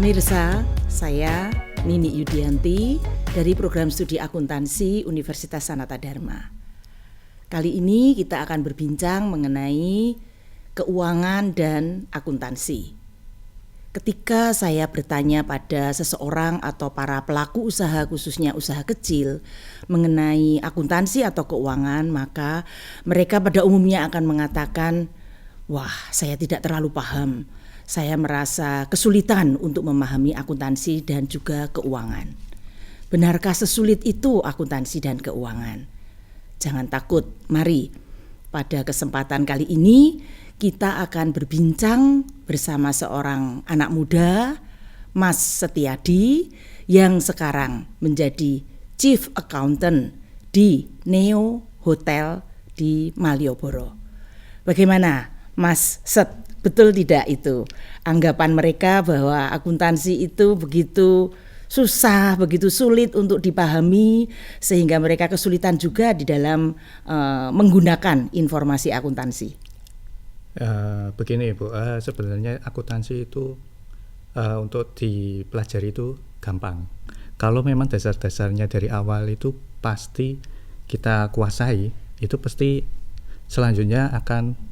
Pemirsa, saya Nini Yudianti dari program studi akuntansi Universitas Sanata Dharma. Kali ini kita akan berbincang mengenai keuangan dan akuntansi. Ketika saya bertanya pada seseorang atau para pelaku usaha, khususnya usaha kecil, mengenai akuntansi atau keuangan, maka mereka pada umumnya akan mengatakan, "Wah, saya tidak terlalu paham. Saya merasa kesulitan untuk memahami akuntansi dan juga keuangan." Benarkah sesulit itu akuntansi dan keuangan? Jangan takut, mari pada kesempatan kali ini kita akan berbincang bersama seorang anak muda, Mas Setiadi, yang sekarang menjadi Chief Accountant di Neo Hotel di Malioboro. Bagaimana, Mas Set? Betul tidak itu anggapan mereka bahwa akuntansi itu begitu susah, begitu sulit untuk dipahami, sehingga mereka kesulitan juga di dalam menggunakan informasi akuntansi? Begini Bu, sebenarnya akuntansi itu untuk dipelajari itu gampang. Kalau memang dasar-dasarnya dari awal itu pasti kita kuasai, itu pasti selanjutnya akan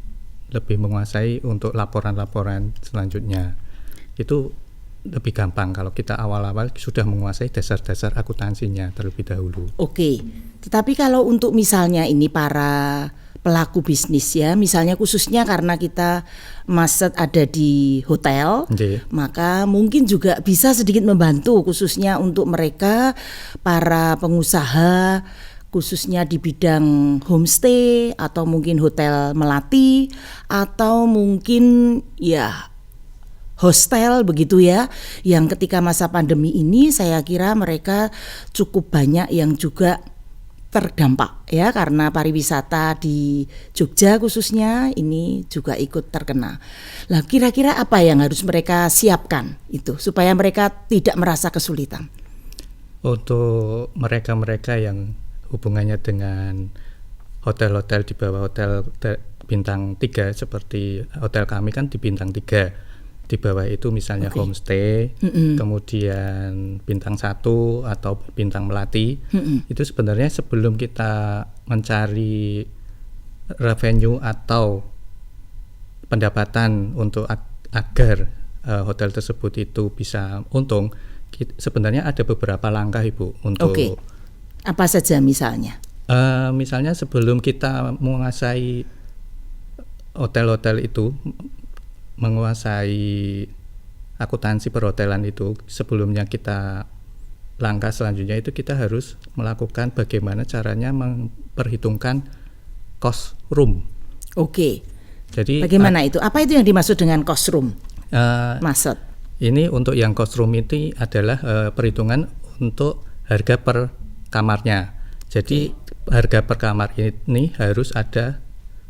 lebih menguasai untuk laporan-laporan selanjutnya. Itu lebih gampang kalau kita awal-awal sudah menguasai dasar-dasar akuntansinya terlebih dahulu. Oke, tetapi kalau untuk misalnya ini para pelaku bisnis ya, misalnya khususnya karena kita Mas ada di hotel, maka mungkin juga bisa sedikit membantu khususnya untuk mereka para pengusaha, khususnya di bidang homestay atau mungkin hotel melati atau mungkin ya hostel begitu ya, yang ketika masa pandemi ini saya kira mereka cukup banyak yang juga terdampak ya, karena pariwisata di Jogja khususnya ini juga ikut terkena. Lah kira-kira apa yang harus mereka siapkan itu supaya mereka tidak merasa kesulitan? Untuk mereka-mereka yang hubungannya dengan hotel-hotel di bawah hotel bintang 3 seperti hotel kami kan di bintang 3. Di bawah itu misalnya homestay, kemudian bintang 1 atau bintang melati. Itu sebenarnya sebelum kita mencari revenue atau pendapatan untuk agar hotel tersebut itu bisa untung, sebenarnya ada beberapa langkah Ibu untuk. Apa saja misalnya? Misalnya sebelum kita menguasai hotel-hotel itu, menguasai akuntansi perhotelan itu, sebelumnya kita langkah selanjutnya itu kita harus melakukan bagaimana caranya memperhitungkan cost room. Jadi bagaimana itu? Apa itu yang dimaksud dengan cost room? Maksud? Ini untuk yang cost room itu adalah perhitungan untuk harga per kamarnya. Jadi harga per kamar ini harus ada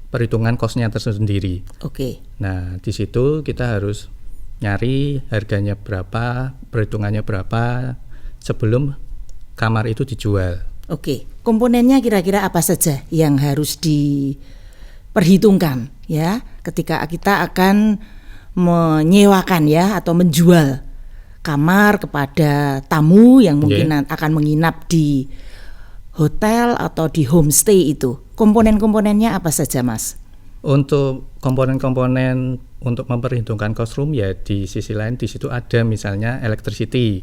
perhitungan kosnya tersendiri. Nah, di situ kita harus nyari harganya berapa, perhitungannya berapa sebelum kamar itu dijual. Komponennya kira-kira apa saja yang harus diperhitungkan ya ketika kita akan menyewakan ya atau menjual kamar kepada tamu yang mungkin akan menginap di hotel atau di homestay itu. Komponen-komponennya apa saja, Mas? Untuk komponen-komponen untuk memperhitungkan cost room ya di sisi lain di situ ada misalnya electricity.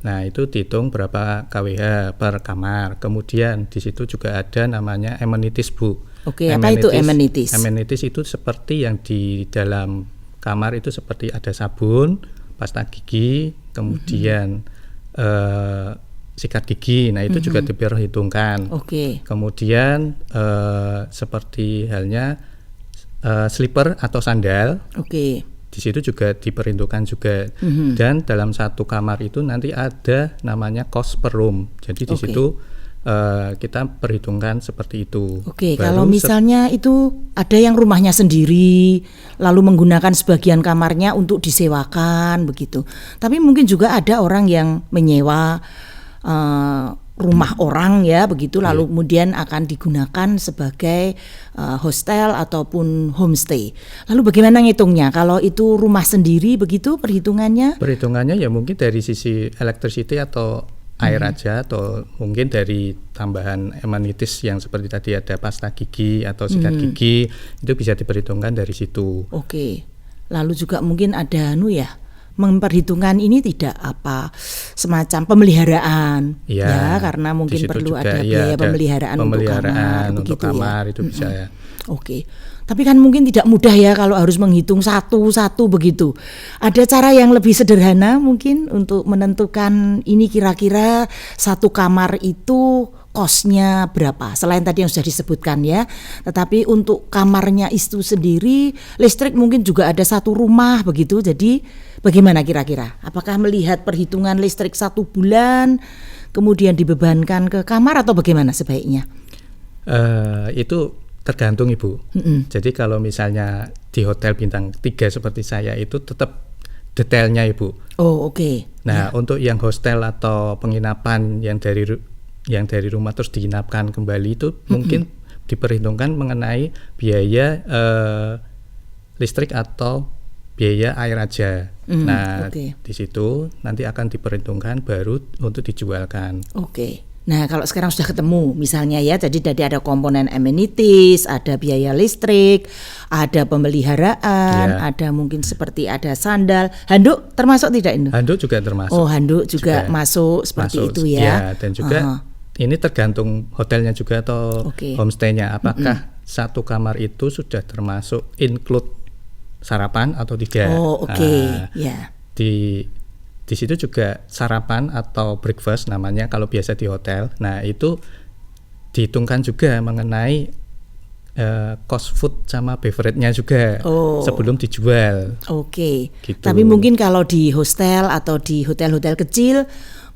Nah, itu dihitung berapa kWh per kamar. Kemudian di situ juga ada namanya amenities, Bu. Apa itu amenities? Amenities itu seperti yang di dalam kamar itu seperti ada sabun, pasta gigi, kemudian sikat gigi. Nah, itu juga diperhitungkan. Kemudian seperti halnya slipper atau sandal. Di situ juga diperhitungkan juga. Dan dalam satu kamar itu nanti ada namanya cost per room. Jadi di situ kita perhitungkan seperti itu. Kalau misalnya itu ada yang rumahnya sendiri lalu menggunakan sebagian kamarnya untuk disewakan begitu. Tapi mungkin juga ada orang yang menyewa rumah orang ya begitu, lalu kemudian akan digunakan sebagai hostel ataupun homestay. Lalu bagaimana ngitungnya? Kalau itu rumah sendiri begitu perhitungannya? Perhitungannya ya mungkin dari sisi electricity atau air aja, atau mungkin dari tambahan amenities yang seperti tadi ada pasta gigi atau sikat gigi, itu bisa diperhitungkan dari situ. Oke. Lalu juga mungkin ada memperhitungkan ini tidak semacam pemeliharaan ya, karena mungkin perlu juga, ada biaya pemeliharaan untuk kamar ya. Itu bisa ya. Oke. Tapi kan mungkin tidak mudah ya kalau harus menghitung satu-satu begitu. Ada cara yang lebih sederhana mungkin untuk menentukan ini kira-kira satu kamar itu kosnya berapa, selain tadi yang sudah disebutkan ya. Tetapi untuk kamarnya itu sendiri, listrik mungkin juga ada satu rumah begitu. Jadi bagaimana kira-kira? Apakah melihat perhitungan listrik 1 bulan kemudian dibebankan ke kamar atau bagaimana sebaiknya? Itu tergantung Ibu. Jadi kalau misalnya di hotel bintang 3 seperti saya itu tetap detailnya Ibu. Oh oke. Nah untuk yang hostel atau penginapan yang dari rumah terus diinapkan kembali itu mungkin diperhitungkan mengenai biaya listrik atau biaya air aja. Di situ nanti akan diperhitungkan baru untuk dijualkan. Oke. Nah kalau sekarang sudah ketemu misalnya ya, jadi tadi ada komponen amenities, ada biaya listrik, ada pemeliharaan, ada mungkin seperti ada sandal, handuk termasuk tidak ini? Handuk juga termasuk. Oh handuk juga masuk seperti itu ya. Dan juga ini tergantung hotelnya juga atau homestay-nya. Apakah satu kamar itu sudah termasuk include sarapan atau tidak? Oh oke. Ya. Di situ juga sarapan atau breakfast namanya kalau biasa di hotel. Nah itu dihitungkan juga mengenai cost food sama beverage-nya juga sebelum dijual. Oke. Gitu. Tapi mungkin kalau di hostel atau di hotel-hotel kecil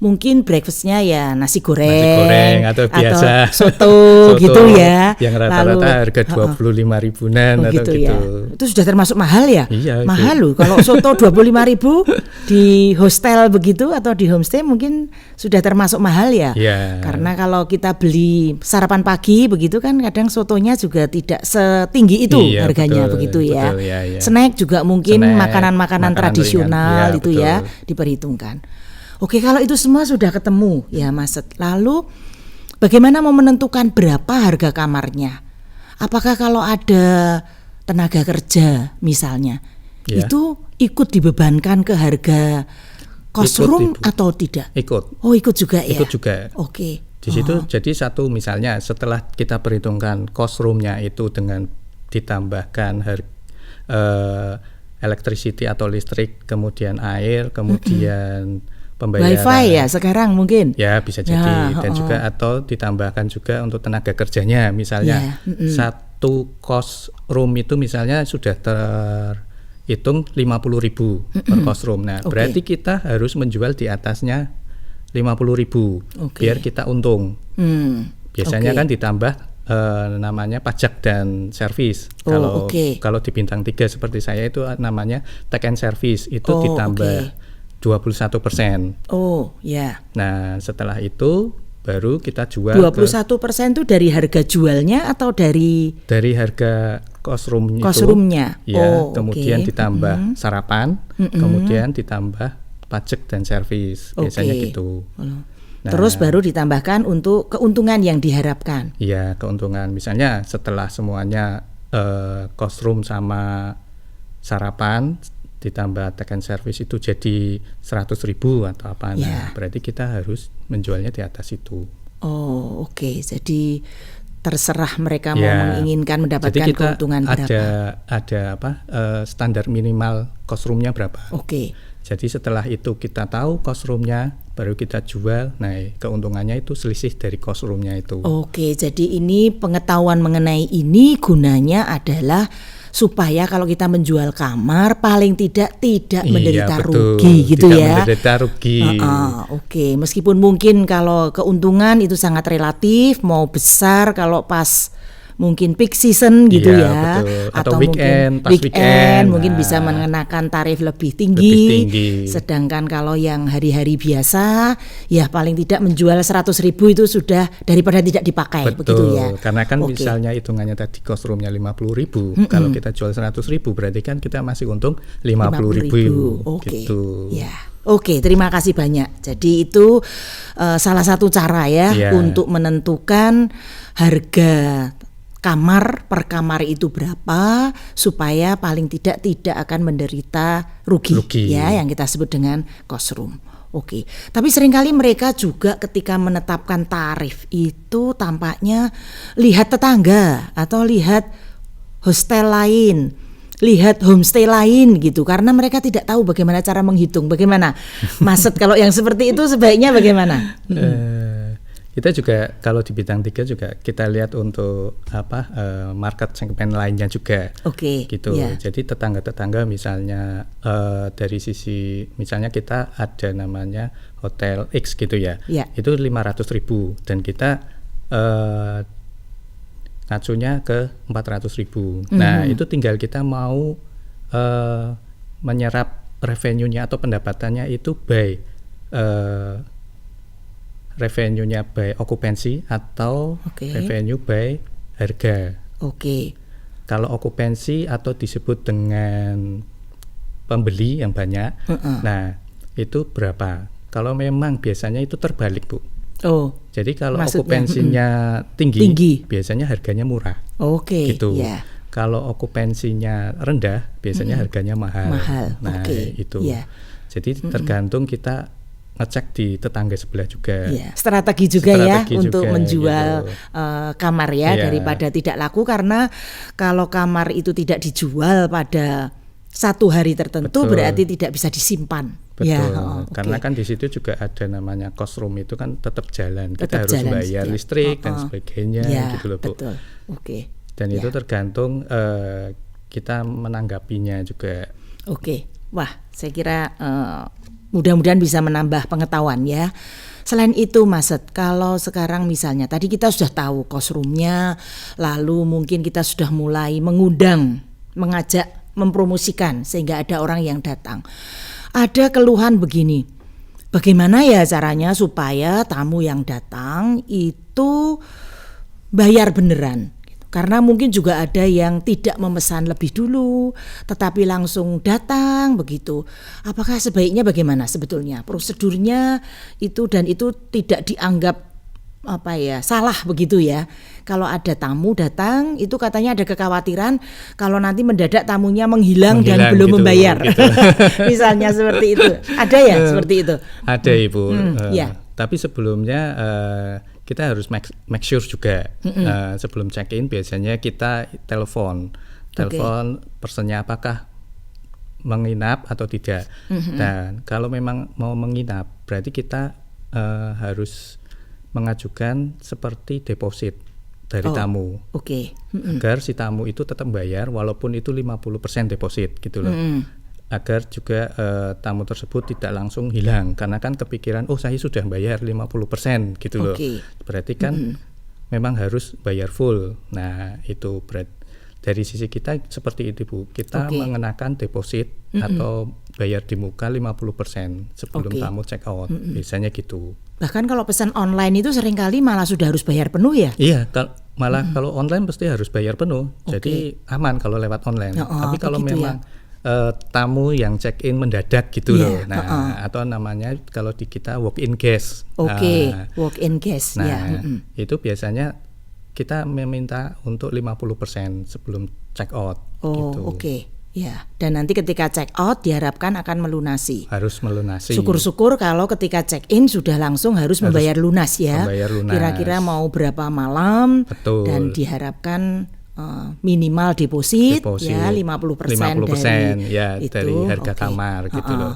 mungkin breakfastnya ya nasi goreng atau biasa soto gitu ya. Yang rata-rata harga 25.000-an atau gitu. Ya. Itu sudah termasuk mahal ya? Iya. Mahal loh. Kalau soto 25.000 di hostel begitu atau di homestay mungkin sudah termasuk mahal ya. Iya. Karena kalau kita beli sarapan pagi begitu kan kadang sotonya juga tidak setinggi itu harganya begitu ya. Betul, ya. Snack juga mungkin makanan-makanan tradisional itu ya diperhitungkan. Oke, kalau itu semua sudah ketemu ya Mas. Lalu bagaimana mau menentukan berapa harga kamarnya? Apakah kalau ada tenaga kerja misalnya itu ikut dibebankan ke harga cost room atau tidak? Ikut. Oh ikut juga ya? Ikut juga. Oke. Di situ jadi satu misalnya setelah kita perhitungkan cost roomnya itu dengan ditambahkan electricity atau listrik, kemudian air, kemudian pembayaran Wi-Fi ya sekarang mungkin ya bisa jadi dan juga atau ditambahkan juga untuk tenaga kerjanya misalnya satu cost room itu misalnya sudah terhitung 50.000 per cost room. Nah berarti kita harus menjual di atasnya 50.000 biar kita untung. Biasanya kan ditambah namanya pajak dan servis. Kalau di bintang 3 seperti saya itu namanya take and service itu ditambah 21%. Oh ya. Nah setelah itu baru kita jual. 21% itu dari harga jualnya atau dari harga cost room cost roomnya. Ya. Kemudian ditambah sarapan, kemudian ditambah pajak dan servis. Biasanya gitu. Nah, terus baru ditambahkan untuk keuntungan yang diharapkan. Iya keuntungan. Misalnya setelah semuanya cost room sama sarapan ditambah take and service itu jadi 100.000 atau apa. Nah, berarti kita harus menjualnya di atas itu. Oh, oke. Jadi terserah mereka mau menginginkan mendapatkan keuntungan berapa. Ada standar minimal cost roomnya berapa. Oke. Jadi setelah itu kita tahu cost roomnya, baru kita jual. Nah, keuntungannya itu selisih dari cost roomnya itu. Oke, jadi ini pengetahuan mengenai ini gunanya adalah supaya kalau kita menjual kamar paling tidak menderita rugi gitu ya. Menderita rugi. Oke, meskipun mungkin kalau keuntungan itu sangat relatif, mau besar kalau pas mungkin peak season gitu Iya, ya, betul. Atau mungkin pas weekend, mungkin bisa nah, mengenakan tarif lebih lebih tinggi. tinggi. Sedangkan kalau yang hari-hari biasa, ya paling tidak menjual 100.000 itu sudah daripada tidak dipakai, begitu ya. Karena kan Oke. misalnya hitungannya tadi cost roomnya 50.000, kalau kita jual 100.000 berarti kan kita masih untung 50.000 Oke. gitu. Ya. Oke, terima kasih banyak. Jadi itu salah satu cara ya Iya. untuk menentukan harga kamar per kamar itu berapa supaya paling tidak akan menderita rugi. Ya, yang kita sebut dengan cost room. Oke, tapi seringkali mereka juga ketika menetapkan tarif itu tampaknya lihat tetangga atau lihat hostel lain, lihat homestay lain gitu, karena mereka tidak tahu bagaimana cara menghitung. Bagaimana, Mas Set, kalau yang seperti itu sebaiknya bagaimana? Kita juga kalau di bintang 3 juga kita lihat untuk market segmen lainnya juga. Oke, gitu. ya. Jadi tetangga-tetangga misalnya dari sisi misalnya kita ada namanya hotel X gitu ya. Ya. Itu 500.000 dan kita ngacunya ke 400.000. Nah, itu tinggal kita mau menyerap revenue-nya atau pendapatannya itu by revenue-nya by okupansi atau Oke. revenue by harga. Oke. Kalau okupansi atau disebut dengan pembeli yang banyak, nah itu berapa? Kalau memang biasanya itu terbalik, Bu. Oh, Jadi kalau maksudnya, okupansinya tinggi, tinggi. biasanya harganya murah. oke, Gitu. ya. Kalau okupansinya rendah, biasanya harganya mahal. Mahal, Nah, oke, itu. ya. Jadi tergantung kita ngecek di tetangga sebelah juga. Ya, strategi juga ya Strategi untuk juga, menjual gitu. kamar ya, Iya. daripada tidak laku, karena kalau kamar itu tidak dijual pada satu hari tertentu Betul. berarti tidak bisa disimpan. Betul. Ya, oke. Karena kan di situ juga ada namanya cost room itu kan tetap jalan. Kita Tetap harus jalan, bayar ya. listrik dan sebagainya Ya, gitu loh, Bu. betul. Oke. Dan itu tergantung kita menanggapinya juga. Oke, wah, saya kira mudah-mudahan bisa menambah pengetahuan ya. Selain itu, Mas Set, kalau sekarang misalnya tadi kita sudah tahu cost room-nya, lalu mungkin kita sudah mulai mengundang, mengajak, mempromosikan sehingga ada orang yang datang. Ada keluhan begini, bagaimana ya caranya supaya tamu yang datang itu bayar beneran? Karena mungkin juga ada yang tidak memesan lebih dulu, tetapi langsung datang begitu. Apakah sebaiknya bagaimana sebetulnya prosedurnya itu, dan itu tidak dianggap salah begitu ya? Kalau ada tamu datang, itu katanya ada kekhawatiran kalau nanti mendadak tamunya menghilang dan belum gitu, membayar, gitu. misalnya seperti itu. Ada ya seperti itu? Ada, Ibu. Ya. Tapi sebelumnya kita harus make sure juga sebelum check in biasanya kita telepon personnya apakah menginap atau tidak. Dan kalau memang mau menginap berarti kita harus mengajukan seperti deposit dari tamu. Oke. Agar si tamu itu tetap bayar walaupun itu 50% deposit gitu loh. Agar juga tamu tersebut tidak langsung hilang, karena kan kepikiran saya sudah bayar 50% gitu loh. Berarti kan memang harus bayar full. Nah, itu dari sisi kita seperti itu, Bu. Kita mengenakan deposit atau bayar di muka 50% sebelum tamu check out. Biasanya gitu. Bahkan kalau pesan online itu seringkali malah sudah harus bayar penuh ya? Iya, malah kalau online pasti harus bayar penuh. Jadi aman kalau lewat online. Tapi kalau memang tamu yang check in mendadak gitu loh. Nah, atau namanya kalau di kita walk in guest. Walk in guest. Nah, itu biasanya kita meminta untuk 50% sebelum check out gitu. Ya, dan nanti ketika check out diharapkan akan melunasi. Harus melunasi. Syukur-syukur kalau ketika check in sudah langsung harus membayar lunas ya. Membayar lunas. Kira-kira mau berapa malam. Betul. Dan diharapkan minimal deposit ya 50% dari harga kamar gitu loh.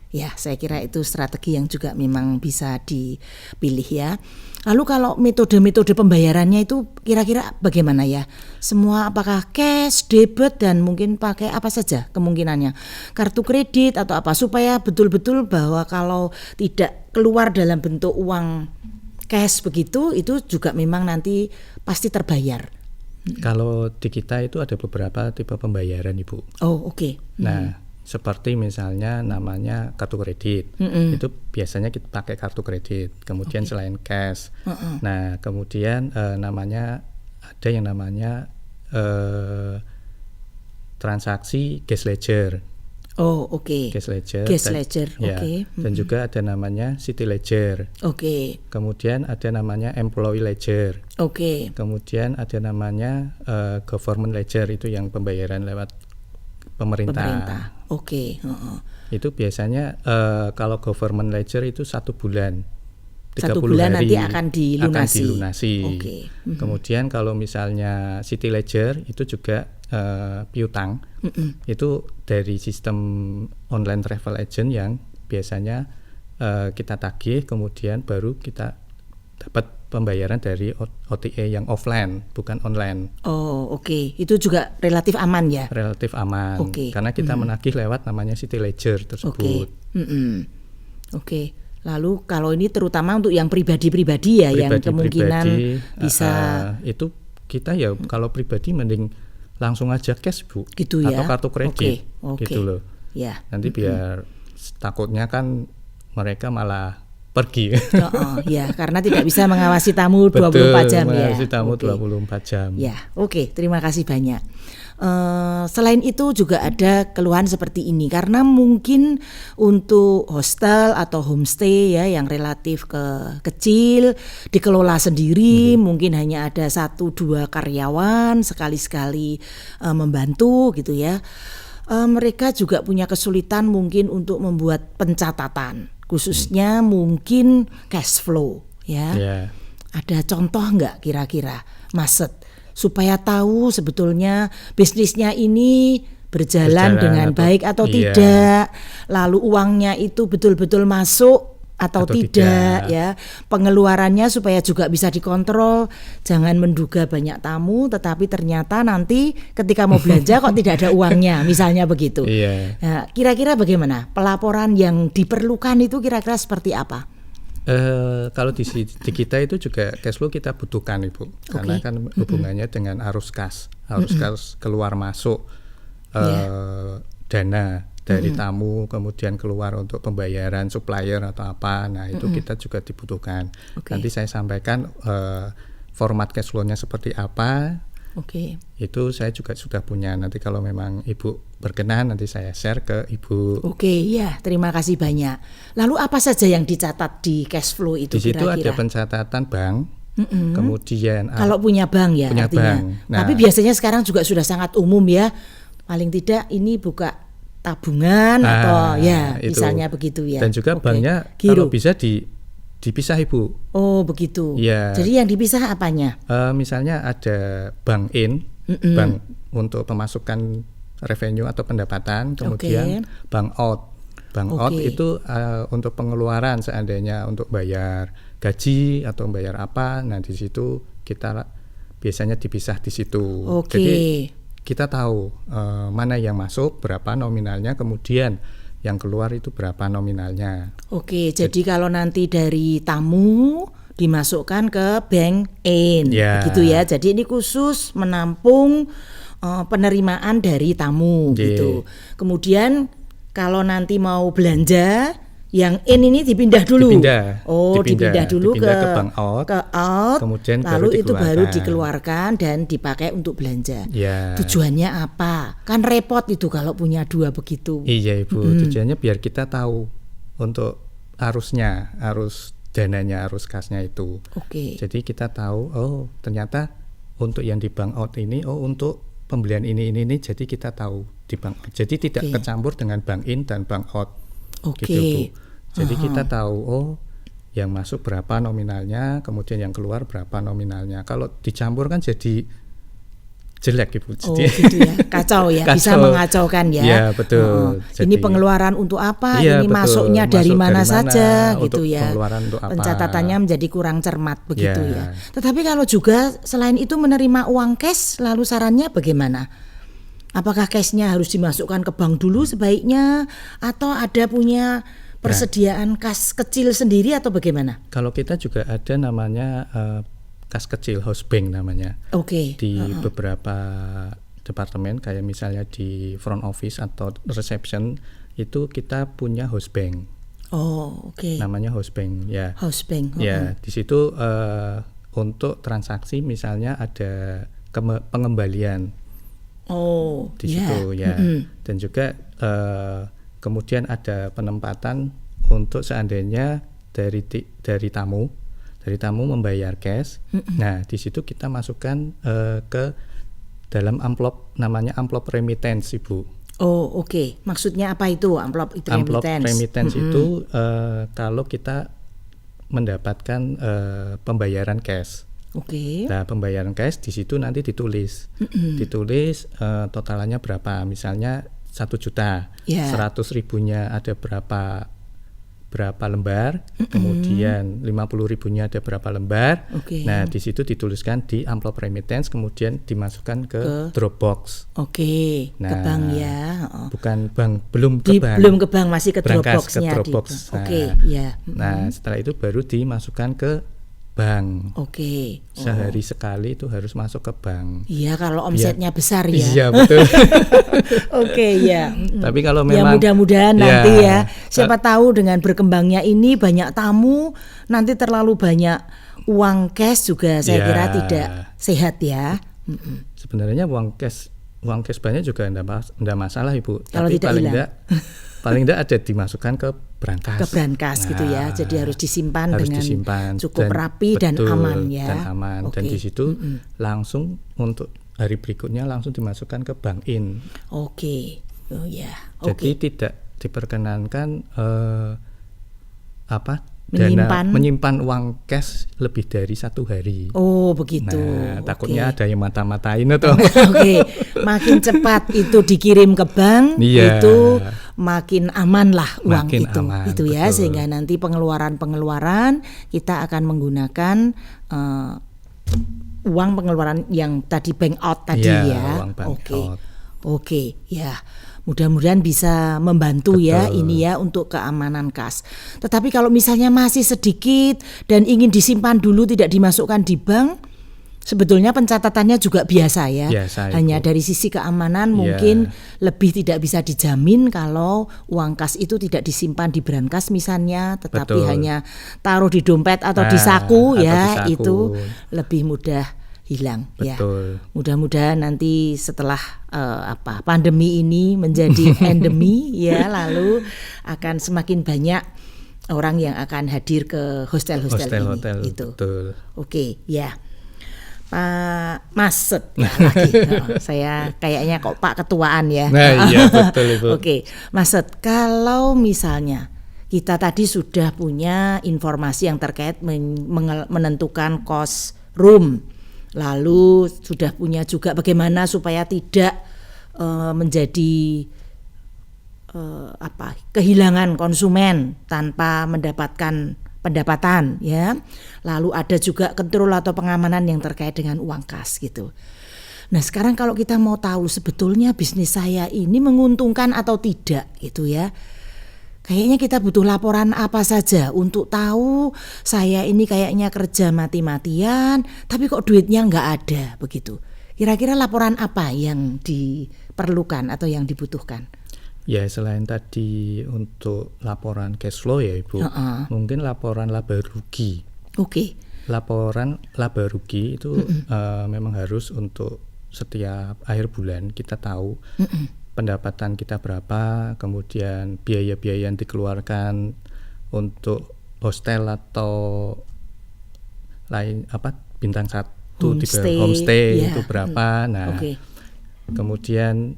Ya, saya kira itu strategi yang juga memang bisa dipilih ya. Lalu kalau metode-metode pembayarannya itu kira-kira bagaimana ya? Semua apakah cash, debit, dan mungkin pakai apa saja kemungkinannya? Kartu kredit atau apa, supaya betul-betul bahwa kalau tidak keluar dalam bentuk uang cash begitu, itu juga memang nanti pasti terbayar. Kalau di kita itu ada beberapa tipe pembayaran, Ibu. Oh, oke. Nah, seperti misalnya namanya kartu kredit. Itu biasanya kita pakai kartu kredit. Kemudian selain cash. Nah, kemudian namanya ada yang namanya transaksi cash ledger. Oh, oke. Cash ledger. Cash ledger, oke. Dan juga ada namanya city ledger. Oke. Kemudian ada namanya employee ledger. Oke. Kemudian ada namanya government ledger, itu yang pembayaran lewat pemerintah. Oke. Itu biasanya kalau government ledger itu 1 bulan. 30 1 bulan hari nanti akan dilunasi. Oke. Kemudian kalau misalnya city ledger itu juga piutang. Itu dari sistem online travel agent yang biasanya kita tagih, kemudian baru kita dapat pembayaran dari OTA yang offline, bukan online. Oh, oke. Itu juga relatif aman ya? Relatif aman. Oke. Karena kita menagih lewat namanya city ledger tersebut. Oke. Lalu kalau ini terutama untuk yang pribadi-pribadi ya, yang kemungkinan bisa itu kita ya kalau pribadi mending langsung aja cash, Bu. Gitu ya. Atau kartu kredit. Oke. Gitu loh. Ya. Nanti biar takutnya kan mereka malah pergi. Ya, karena tidak bisa mengawasi tamu 24 jam ya. Mengawasi tamu 24 jam. Ya, oke. Terima kasih banyak. Selain itu juga ada keluhan seperti ini, karena mungkin untuk hostel atau homestay ya yang relatif kecil, dikelola sendiri, mungkin hanya ada 1-2 karyawan, sekali-sekali membantu gitu ya. Mereka juga punya kesulitan mungkin untuk membuat pencatatan, khususnya mungkin cash flow ya. Ada contoh nggak kira-kira, Maset, supaya tahu sebetulnya bisnisnya ini berjalan dengan baik atau tidak, lalu uangnya itu betul-betul masuk atau tidak ya, pengeluarannya supaya juga bisa dikontrol, jangan menduga banyak tamu tetapi ternyata nanti ketika mau belanja kok tidak ada uangnya, misalnya begitu. Nah, kira-kira bagaimana pelaporan yang diperlukan itu, kira-kira seperti apa? Kalau di kita itu juga cash flow kita butuhkan, Ibu, karena kan hubungannya dengan arus kas keluar masuk dana dari tamu, kemudian keluar untuk pembayaran supplier atau apa. Nah itu kita juga dibutuhkan. Nanti saya sampaikan format cash flow-nya seperti apa. Itu saya juga sudah punya. Nanti kalau memang Ibu berkenan, nanti saya share ke Ibu. Ya, terima kasih banyak. Lalu apa saja yang dicatat di cash flow itu? Di situ kira-kira ada pencatatan bank. Kemudian kalau punya bank ya, punya artinya. Bank. Nah, tapi biasanya sekarang juga sudah sangat umum ya. Paling tidak ini buka tabungan atau ya itu. Misalnya begitu ya. Dan juga banknya kalau bisa dipisah, Ibu. Oh begitu. Ya. Jadi yang dipisah apanya? Misalnya ada bank in, bank untuk pemasukan revenue atau pendapatan, kemudian bank out. Bank out itu untuk pengeluaran, seandainya untuk bayar gaji atau bayar apa. Nah di situ kita biasanya dipisah di situ. Jadi kita tahu mana yang masuk, berapa nominalnya, kemudian yang keluar itu berapa nominalnya. Jadi kalau nanti dari tamu dimasukkan ke bank in, begitu ya. Jadi ini khusus menampung penerimaan dari tamu gitu. Kemudian kalau nanti mau belanja, yang in ini dipindah dulu. Dipindah dulu ke bank out. Kemudian lalu itu baru dikeluarkan dan dipakai untuk belanja. Tujuannya apa? Kan repot itu kalau punya 2 begitu. Iya, Ibu. Tujuannya biar kita tahu untuk arus dananya, arus kasnya itu. Jadi kita tahu, ternyata untuk yang di bank out ini, untuk pembelian ini, jadi kita tahu di bank. Jadi tidak kecampur dengan bank in dan bank out. Gitu, Bu. Jadi kita tahu yang masuk berapa nominalnya, kemudian yang keluar berapa nominalnya. Kalau dicampur kan jadi jelek, Ibu. Gitu ya. Kacau ya. Bisa mengacaukan ya. Iya, betul. Ini pengeluaran untuk apa? Ini betul. Masuknya dari mana saja gitu ya. Untuk apa? Pencatatannya menjadi kurang cermat begitu ya. Tetapi kalau juga selain itu menerima uang cash, lalu sarannya bagaimana? Apakah cashnya harus dimasukkan ke bank dulu sebaiknya, atau ada punya persediaan kas kecil sendiri atau bagaimana? Kalau kita juga ada namanya kas kecil, house bank namanya. Oke. Di beberapa departemen kayak misalnya di front office atau reception itu kita punya house bank. Oh, oke. Namanya house bank ya. House bank. Ya, di situ untuk transaksi misalnya ada pengembalian. Oh, di situ ya. Dan juga kemudian ada penempatan untuk seandainya dari tamu membayar cash. Nah, di situ kita masukkan ke dalam amplop, namanya amplop remittance, Ibu. Oh, oke. Maksudnya apa itu amplop remittance? Amplop remittance itu kalau kita mendapatkan pembayaran cash. Oke. Nah, pembayaran cash di situ nanti ditulis totalannya berapa. Misalnya 1 juta, 100.000-nya ada berapa lembar, kemudian 50.000-nya ada berapa lembar. Nah, di situ dituliskan di amplop remittance, kemudian dimasukkan ke Dropbox. Oke, nah, ke bank ya. Bukan bank, belum ke bank. Belum ke bank, masih ke Dropbox-nya. Dropbox. Nah, oke, ya. Nah, setelah itu baru dimasukkan ke bank. Oke. Sehari sekali itu harus masuk ke bank. Iya, kalau omsetnya besar ya. Iya, betul. Oke, ya. Tapi kalau memang mudah-mudahan nanti ya, siapa tahu dengan berkembangnya ini banyak tamu, nanti terlalu banyak uang cash juga saya kira tidak sehat ya. Sebenarnya uang cash banyak juga enggak masalah, Ibu. Kalau tapi tidak paling enggak ada dimasukkan ke brankas. Ke brankas gitu ya. Jadi harus disimpan dengan cukup rapi dan aman ya. Dan aman. Dan di situ langsung untuk hari berikutnya langsung dimasukkan ke bank in. Oke. Oh ya. Jadi tidak diperkenankan menyimpan uang cash lebih dari 1 hari. Oh, begitu. Nah, takutnya ada yang mata-matain atau Oke. Makin cepat itu dikirim ke bank, itu makin aman lah uang itu ya, sehingga nanti pengeluaran kita akan menggunakan uang pengeluaran yang tadi bank out tadi ya. Oke, ya. Mudah-mudahan bisa membantu ya ini ya untuk keamanan kas. Tetapi kalau misalnya masih sedikit dan ingin disimpan dulu tidak dimasukkan di bank, sebetulnya pencatatannya juga biasa ya. Hanya dari sisi keamanan mungkin lebih tidak bisa dijamin kalau uang kas itu tidak disimpan di brankas misalnya, tetapi hanya taruh di dompet atau di saku ya, itu lebih mudah hilang. Betul. Ya. Mudah-mudahan nanti setelah pandemi ini menjadi endemi ya, lalu akan semakin banyak orang yang akan hadir ke hostel-hostel ini. Itu. Betul. Oke, ya. Pak Maset ya, lagi. Saya kayaknya kok Pak Ketuaan ya. Nah, iya betul Ibu. Oke, Maset, kalau misalnya kita tadi sudah punya informasi yang terkait menentukan cost room, lalu sudah punya juga bagaimana supaya tidak menjadi kehilangan konsumen tanpa mendapatkan pendapatan ya. Lalu ada juga kontrol atau pengamanan yang terkait dengan uang kas gitu. Nah, sekarang kalau kita mau tahu sebetulnya bisnis saya ini menguntungkan atau tidak gitu ya. Kayaknya kita butuh laporan apa saja untuk tahu saya ini kayaknya kerja mati-matian tapi kok duitnya nggak ada begitu. Kira-kira laporan apa yang diperlukan atau yang dibutuhkan? Ya, selain tadi untuk laporan cash flow ya Ibu, mungkin laporan laba rugi. Oke. Laporan laba rugi itu memang harus untuk setiap akhir bulan kita tahu pendapatan kita berapa, kemudian biaya-biaya yang dikeluarkan untuk hostel atau lain bintang 1 homestay itu berapa. Nah, kemudian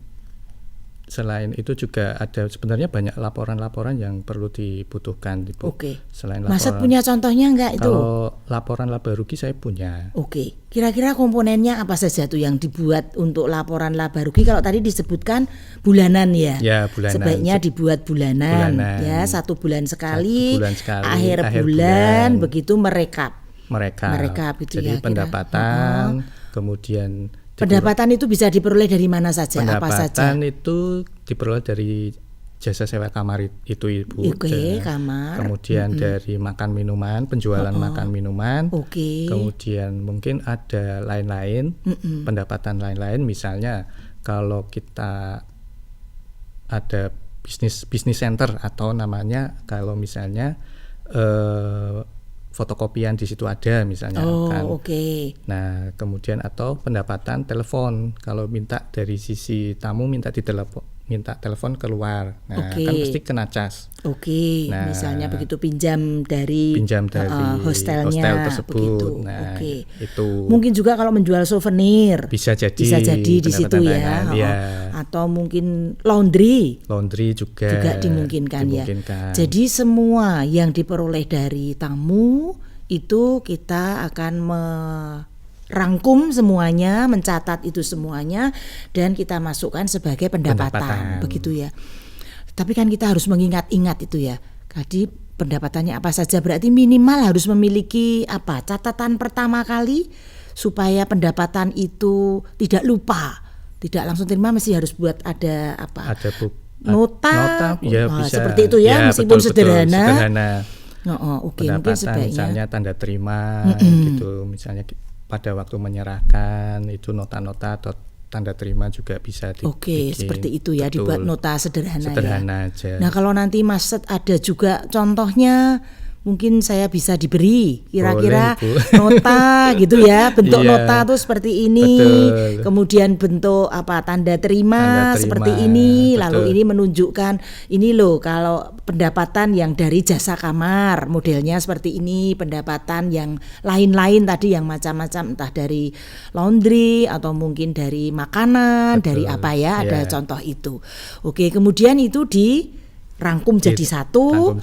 selain itu juga ada sebenarnya banyak laporan-laporan yang perlu dibutuhkan. Selain laporan. Mas punya contohnya enggak itu? Kalau laporan laba rugi saya punya. Oke. Kira-kira komponennya apa saja tuh yang dibuat untuk laporan laba rugi? Kalau tadi disebutkan bulanan ya. Ya, bulanan. Sebaiknya dibuat bulanan. Ya, 1 bulan sekali. Akhir bulan begitu merekap itu. Jadi ya, pendapatan, kemudian pendapatan itu bisa diperoleh dari mana saja? Pendapatan apa saja? itu diperoleh dari jasa sewa kamar itu Ibu. Oke, kamar. Kemudian dari makan minuman, penjualan makan minuman. Oke. Kemudian mungkin ada lain-lain, pendapatan lain-lain, misalnya kalau kita ada bisnis center atau namanya kalau misalnya fotokopian di situ ada misalnya kan. Oke. Nah, kemudian atau pendapatan telepon, kalau minta dari sisi tamu minta telepon keluar. Nah, kan pasti kena cas. Oke. Nah, misalnya begitu pinjam dari hostel tersebut. Begitu. Nah, oke. Itu. Mungkin juga kalau menjual souvenir Bisa jadi di situ ya. Ya. Atau mungkin laundry juga dimungkinkan ya. Jadi semua yang diperoleh dari tamu itu kita akan rangkum semuanya, mencatat itu semuanya, dan kita masukkan sebagai pendapatan. Begitu ya. Tapi kan kita harus mengingat-ingat itu ya. Tadi pendapatannya apa saja, berarti minimal harus memiliki catatan pertama kali supaya pendapatan itu tidak lupa, tidak langsung terima, mesti harus buat ada nota ya, bisa seperti itu ya, meskipun sederhana. Oke, mungkin sebaiknya misalnya tanda terima gitu, misalnya pada waktu menyerahkan itu nota-nota atau tanda terima juga bisa dibikin. Oke, seperti itu ya. Betul. Dibuat nota sederhana ya. Aja. Nah, kalau nanti Mas ada juga contohnya, mungkin saya bisa diberi kira-kira nota gitu ya, bentuk nota tuh seperti ini. Betul. Kemudian bentuk tanda terima seperti ini. Betul. Lalu ini menunjukkan ini loh kalau pendapatan yang dari jasa kamar modelnya seperti ini, pendapatan yang lain-lain tadi yang macam-macam, entah dari laundry atau mungkin dari makanan. Betul. Dari apa ya, ada contoh itu. Oke, kemudian itu rangkum jadi satu.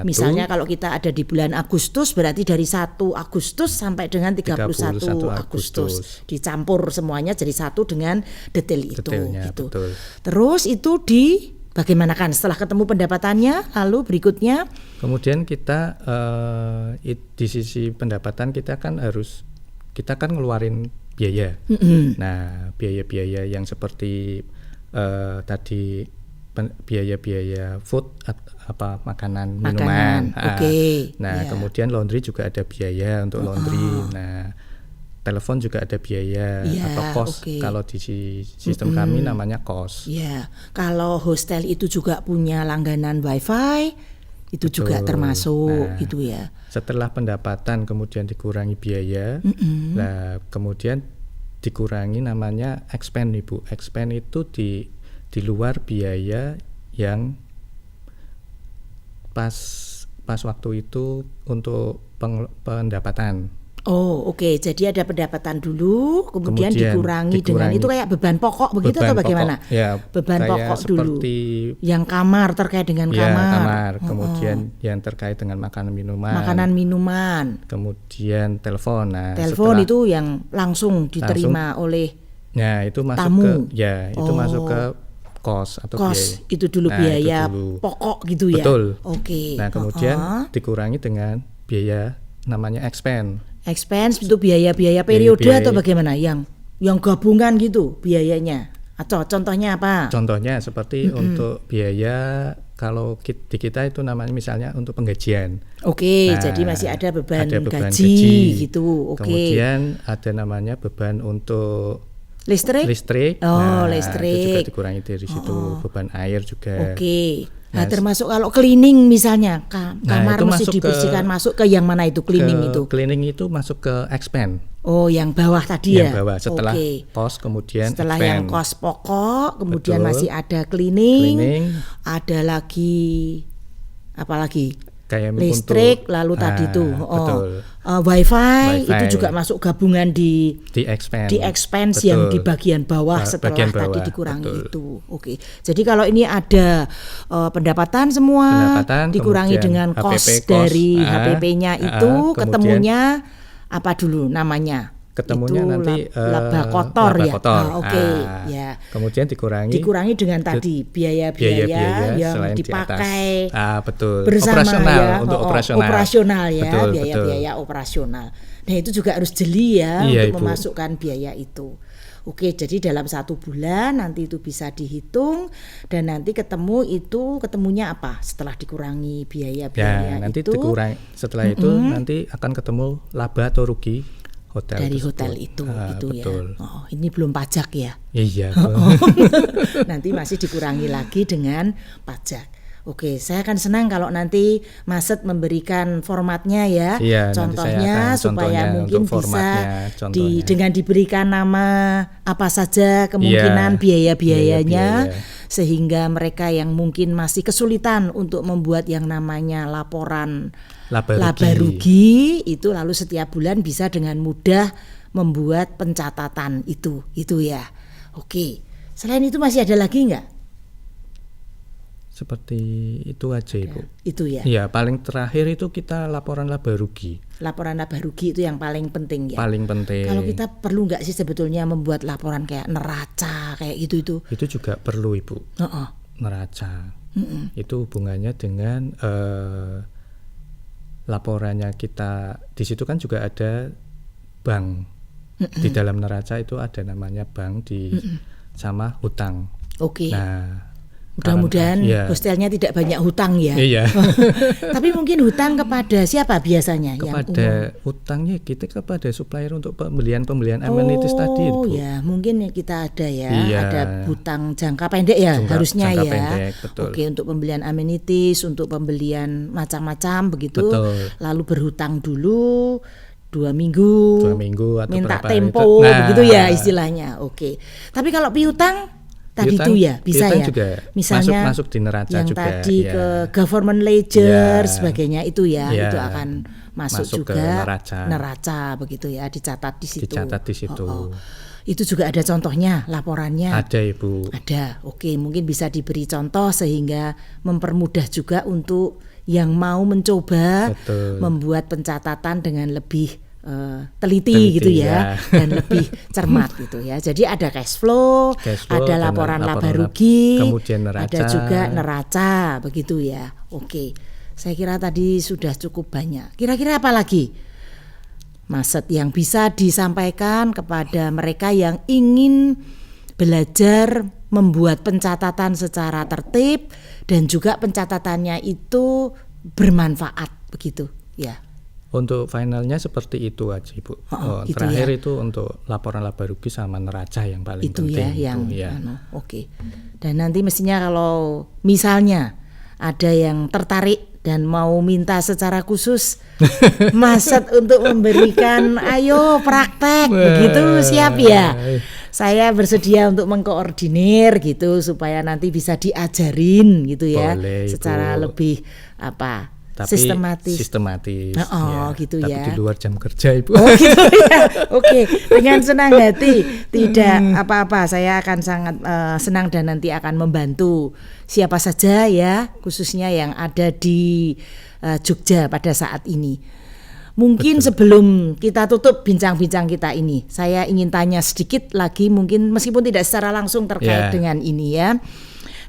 Misalnya kalau kita ada di bulan Agustus, berarti dari 1 Agustus sampai dengan 31 Agustus. Dicampur semuanya jadi satu dengan detailnya gitu. Betul. Terus itu bagaimanakan setelah ketemu pendapatannya, lalu berikutnya? Kemudian kita di sisi pendapatan kita kan ngeluarin biaya. Nah, biaya-biaya yang seperti tadi biaya-biaya food makanan minuman. Okay. Nah, kemudian laundry juga ada biaya untuk laundry. Nah, telepon juga ada biaya atau kos. Kalau di sistem kami namanya kos. Ya, kalau hostel itu juga punya langganan wifi, itu juga termasuk gitu ya. Setelah pendapatan kemudian dikurangi biaya, nah kemudian dikurangi namanya expense Ibu. Expense itu di luar biaya yang pas waktu itu untuk pendapatan. Oke. Jadi ada pendapatan dulu, kemudian dikurangi dengan itu kayak beban pokok begitu atau bagaimana? Ya, beban pokok dulu. Yang kamar terkait dengan kamar. Kemudian yang terkait dengan makanan minuman. Kemudian telepon. Nah, telepon itu yang langsung diterima oleh itu masuk tamu. Itu masuk ke kos atau biaya. Itu dulu biaya pokok gitu ya. Betul. Oke. Nah, kemudian dikurangi dengan biaya namanya expense. Expense itu biaya periode atau bagaimana? Yang gabungan gitu biayanya. Atau contohnya apa? Contohnya seperti untuk biaya kalau di kita itu namanya misalnya untuk penggajian. Oke, jadi masih ada beban gaji gitu. Oke. Kemudian ada namanya beban untuk listrik. Listrik. Itu juga dikurangi dari situ. Beban air juga. Oke. Nah, termasuk kalau cleaning misalnya, kamar mesti dibersihkan, masuk ke yang mana itu cleaning itu? Cleaning itu masuk ke expense. Yang bawah tadi ya? Yang bawah, setelah kos kemudian setelah expense. Yang kos pokok, kemudian masih ada cleaning. Ada lagi, apa lagi? Kayak listrik, lalu tadi itu wifi itu juga masuk gabungan di expense yang di bagian bawah setelah tadi dikurangi itu. Oke. Jadi kalau ini ada pendapatan semua dikurangi dengan kos dari HPP-nya itu, ketemunya apa dulu namanya? Ketemunya itu nanti laba kotor ya. Oke. Ya. Kemudian dikurangi dengan tadi biaya-biaya yang dipakai betul. Bersama operasional ya. Untuk operasional ya, biaya-biaya betul. operasional. Nah, itu juga harus jeli ya untuk memasukkan biaya itu. Oke, jadi dalam 1 bulan nanti itu bisa dihitung dan nanti ketemunya apa setelah dikurangi biaya-biaya nanti itu dikurangi setelah itu nanti akan ketemu laba atau rugi hotel dari tersebut. hotel itu betul. ya. Oh, ini belum pajak ya. Iya. Nanti masih dikurangi lagi dengan pajak. Oke, saya akan senang kalau nanti Maset memberikan formatnya ya, Iya, contohnya supaya mungkin bisa contohnya. dengan diberikan nama apa saja kemungkinan biaya-biayanya, sehingga mereka yang mungkin masih kesulitan untuk membuat yang namanya laporan laba rugi itu lalu setiap bulan bisa dengan mudah membuat pencatatan itu ya. Oke, selain itu masih ada lagi nggak? Seperti itu aja Ibu. Itu ya. Iya, paling terakhir itu kita laporan laba rugi. Laporan laba rugi itu yang paling penting ya. Paling penting. Kalau kita perlu nggak sih sebetulnya membuat laporan kayak neraca kayak gitu itu? Itu juga perlu Ibu. Neraca. Itu hubungannya dengan laporannya kita. Di situ kan juga ada bank. Di dalam neraca itu ada namanya bank sama hutang. Oke. Nah, mudah-mudahan hostelnya tidak banyak hutang ya. Iya. Tapi mungkin hutang kepada siapa biasanya? Kepada hutangnya kita kepada supplier untuk pembelian amenities tadi. Oh ya, mungkin kita ada ya. Iya. Ada hutang jangka pendek ya harusnya jangka ya. Pendek, betul. Oke, untuk pembelian amenities, untuk pembelian macam-macam begitu. Betul. Lalu berhutang dulu 2 minggu. 2 minggu atau minta berapa tempo begitu ya istilahnya. Oke. Tapi kalau piutang tadi itu ya bisa ya juga misalnya masuk di neraca yang juga, tadi ke government ledger sebagainya itu ya itu akan masuk juga ke neraca begitu ya dicatat di situ. Itu juga ada contohnya laporannya. Ada Ibu. Ada. Oke, mungkin bisa diberi contoh sehingga mempermudah juga untuk yang mau mencoba membuat pencatatan dengan lebih teliti gitu ya dan lebih cermat gitu ya. Jadi ada cash flow ada laporan laba rugi, kemudian neraca, ada juga neraca begitu ya. Oke, saya kira tadi sudah cukup banyak. Kira-kira apa lagi Maset yang bisa disampaikan kepada mereka yang ingin belajar membuat pencatatan secara tertib dan juga pencatatannya itu bermanfaat begitu ya. Untuk finalnya seperti itu aja Ibu. Terakhir ya. Itu untuk laporan laba rugi sama neraca yang paling itu penting. Oke. Dan nanti mestinya kalau misalnya ada yang tertarik dan mau minta secara khusus Maset untuk memberikan ayo praktek begitu siap ya. Saya bersedia untuk mengkoordinir gitu supaya nanti bisa diajarin gitu ya. Boleh, secara Ibu. lebih sistematis gitu tapi ya. Di luar jam kerja Ibu. Oh gitu ya. Oke, dengan senang hati. Tidak apa-apa, saya akan sangat senang dan nanti akan membantu siapa saja ya, khususnya yang ada di Jogja pada saat ini. Mungkin sebelum kita tutup bincang-bincang kita ini, saya ingin tanya sedikit lagi mungkin meskipun tidak secara langsung terkait dengan ini ya.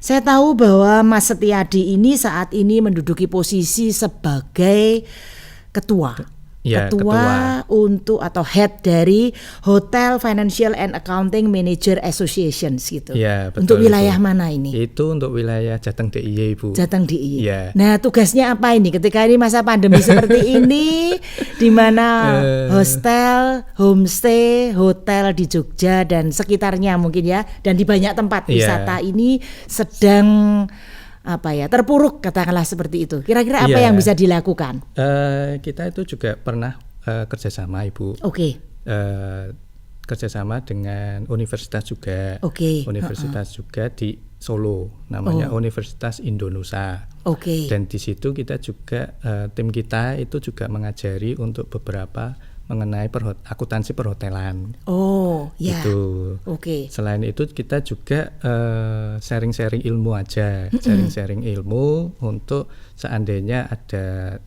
Saya tahu bahwa Mas Setiadi ini saat ini menduduki posisi sebagai ketua untuk atau head dari Hotel Financial and Accounting Manager Association gitu. Ya, betul, untuk wilayah mana ini? Itu untuk wilayah Jateng DIY Ibu. Jateng DIY. Ya. Nah, tugasnya apa ini ketika ini masa pandemi seperti ini di mana hostel, homestay, hotel di Jogja dan sekitarnya mungkin ya dan di banyak tempat wisata ini sedang terpuruk katakanlah seperti itu. Kira-kira apa yang bisa dilakukan? Kita itu juga pernah kerjasama Ibu. Oke. Kerjasama dengan universitas juga. Oke. Universitas juga di Solo, namanya Universitas Indonesia. Oke. Dan di situ kita juga tim kita itu juga mengajari untuk beberapa mengenai akuntansi perhotelan. Oh, ya. Gitu. Oke. Selain itu kita juga sharing-sharing ilmu aja, sharing-sharing ilmu untuk seandainya ada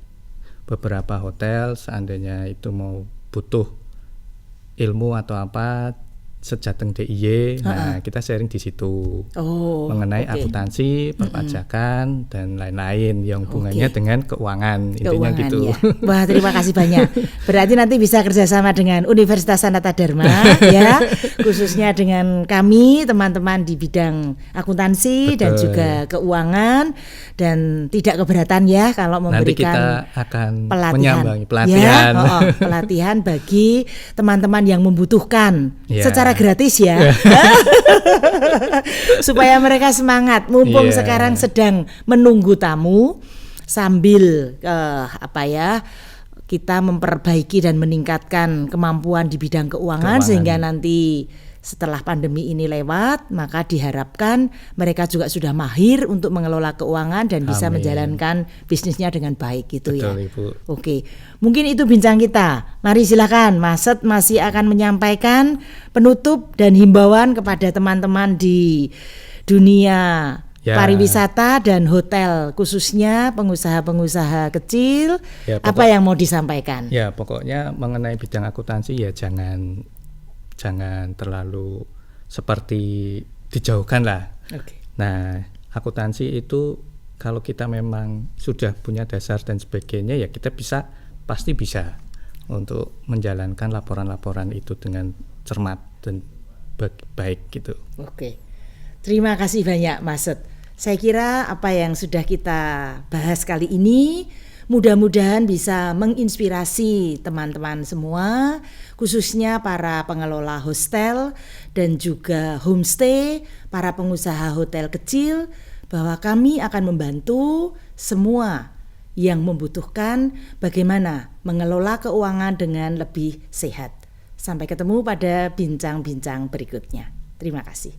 beberapa hotel, seandainya itu mau butuh ilmu atau apa, Sejateng DIY. Nah, kita sharing di situ. Mengenai akuntansi, perpajakan dan lain-lain yang hubungannya dengan keuangan. Intinya gitu. Ya. Wah, terima kasih banyak. Berarti nanti bisa kerjasama dengan Universitas Sanata Dharma ya, khususnya dengan kami teman-teman di bidang akuntansi. Betul. Dan juga keuangan, dan tidak keberatan ya kalau memberikan nanti kita akan pelatihan pelatihan ya, pelatihan bagi teman-teman yang membutuhkan secara gratis ya. Supaya mereka semangat mumpung sekarang sedang menunggu tamu sambil kita memperbaiki dan meningkatkan kemampuan di bidang keuangan. Sehingga nanti setelah pandemi ini lewat, maka diharapkan mereka juga sudah mahir untuk mengelola keuangan dan bisa menjalankan bisnisnya dengan baik gitu. Betul, ya. Ibu. Oke, mungkin itu bincang kita. Mari silakan, Mas Set masih akan menyampaikan penutup dan himbauan kepada teman-teman di dunia pariwisata dan hotel, khususnya pengusaha-pengusaha kecil. Apa yang mau disampaikan? Ya, pokoknya mengenai bidang akuntansi ya jangan terlalu seperti dijauhkan lah. Nah, akuntansi itu kalau kita memang sudah punya dasar dan sebagainya, ya kita pasti bisa untuk menjalankan laporan-laporan itu dengan cermat dan baik gitu. Oke, terima kasih banyak Mas Set. Saya kira apa yang sudah kita bahas kali ini mudah-mudahan bisa menginspirasi teman-teman semua, khususnya para pengelola hostel dan juga homestay, para pengusaha hotel kecil, bahwa kami akan membantu semua yang membutuhkan bagaimana mengelola keuangan dengan lebih sehat. Sampai ketemu pada bincang-bincang berikutnya. Terima kasih.